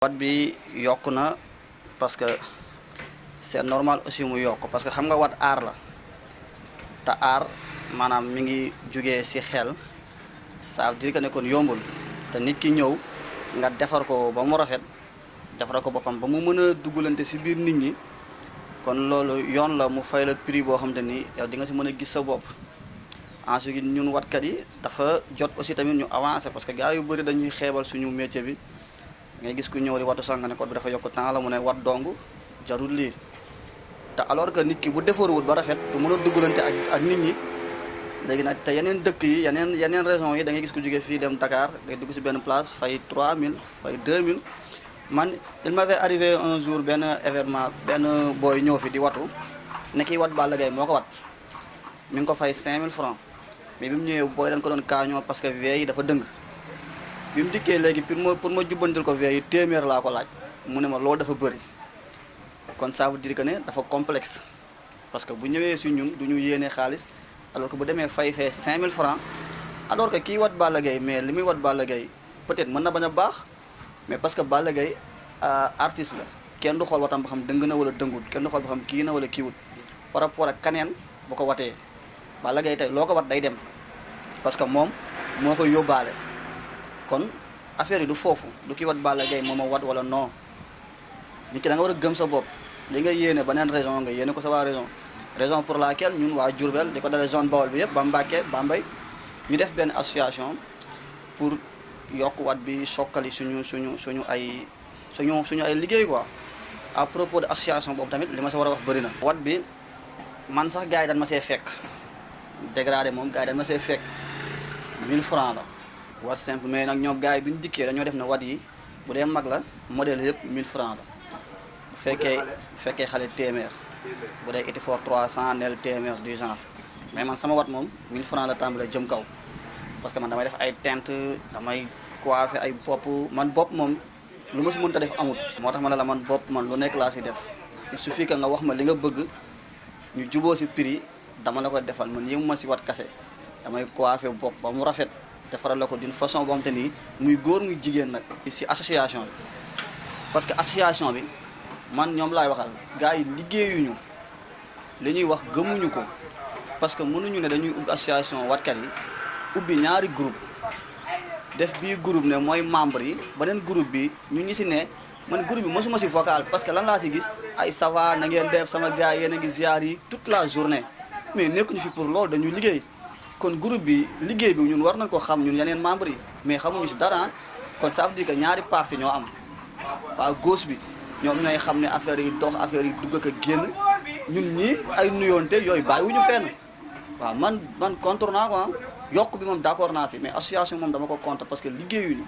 wat bi yokku na parce que c'est normal aussi mu yokk parce que xam nga wat aar la te aar maanaam mi ngi jugee ci xel ça veut dire que ne kon yombul te nit ki ñëw nga defar ko ba mu rafet defar ko boppam ba mu mën a duggalante ci biir nit ñi kon loolu yoon la mu fay la prix boo xam te ni yow di nga ci mën a gis sa bopp. ensuite ñun watkat yi dafa jot aussi tamit ñu avancer parce que gars yu bëri dañuy xeebal suñu métier bi ngay gis ku ñëw di watu sanga ne code bi dafa yokk temps la mu ne wat dong jarul lii te alors que nit ki bu defaruwut ba rafet du mën a duggalante ak nit ñi. léegi nag te yeneen dëkk yi yeneen régions yi da ngay gis ku jógee fii dem Dakar day dugg ci benn place fay 3000 fay 2000 man il m'avait arrivé un jour benn événement benn booy ñëw fi di watu ne kiy wat Balla Gaye moo ko wat mi ngi ko fay 5000 francs mais bi mu ñëwee booy dañ ko doon kaañoo parce que vie yi dafa dëng bi mu dikkee léegi pour ma jubbantil ko vie yi téeméer laa ko laaj mu ne ma loolu dafa bëri kon ça veut dire que ne dafa complexe parce que bu ñëwee si ñun du ñu yéene xaalis alors que bu demee fay fee 5000 francs alors que kii wat Balla Gaye mais li muy wat Balla Gaye peut-être mën na bañ a baax mais parce que Balla Gaye artiste la kenn du xool watam ba xam dëng na wala dëngut kenn du xool ba xam kii na wala kiiwut par rapport ak kaneen bu ko watee Balla Gaye tey loo ko wat day dem parce que moom moo koy yóbbaale kon affaire yi du foofu du kii wat Balla Gaye moom a wat wala non nit ki da nga war a gëm sa bopp li nga yéene beneen raison nga yéene ko sa waa raison pour laquelle ñun waa Diourbel di ko dalee zone Bawol bi yëpp ba Mbacké Bambey ñu def benn association pour yokk wat bi sokkali suñu ay liggéey quoi. à propos de association boobu tamit li ma sa war a wax bëri na. wat bi man sax gars yi dañ ma see fekk dégradé moom gars yi dañ ma see fekk 1000 francs la wat simple mais nag ñoom gars yi bi ñu dikkee dañoo def ne wat yi bu dee mag la modèle yëpp 1000 francs la bu fekkee xale téeméer bu dee iti fort 300 nel téeméer du genre mais man sama wat moom 1000 francs la tàmbalee jëm kaw parce que man damay def ay teinte damay coiffer ay bopp man bopp moom lu ma si mënta def amut moo tax ma ne la man bopp man lu nekk laa si def il suffit que nga wax ma li nga bëgg ñu juboo si prix dama la ko defal man yëmu ma si wat kase damay coiffer bopp ba mu rafet defaral la ko d'une façon boo xam te nii muy góor muy jigéen nag si association bi parce que association bi man ñoom laay waxal gars yi liggéeyuñu li ñuy wax gëmuñu ko parce que mënuñu ne dañuy ubbi association watkat yi ubbi ñaari groupe def bii groupe ne mooy membre yi beneen groupe bi ñu ñi si ne man groupe bi mosuma si vocal parce que lan laa si gis ay ça va na ngeen def sama gars yéen a ngi ziar yi toute la journée mais nekkuñu fi pour loolu dañuy liggéey kon groupe bi liggéey bi ñun war nañ ko xam ñun yeneen membre yi mais xamuñu si dara kon ça veut dire que ñaari parti ñoo am waa gauche bi ñoom ñooy xam ne affaire yi dox affaire yi dugg ak a génn ñun ñii ay nuyoonte yooyu bàyyiwuñu fenn waaw man contre naa ko yokk bi moom d'accord naa si mais association moom dama ko contre parce que liggéeyuñu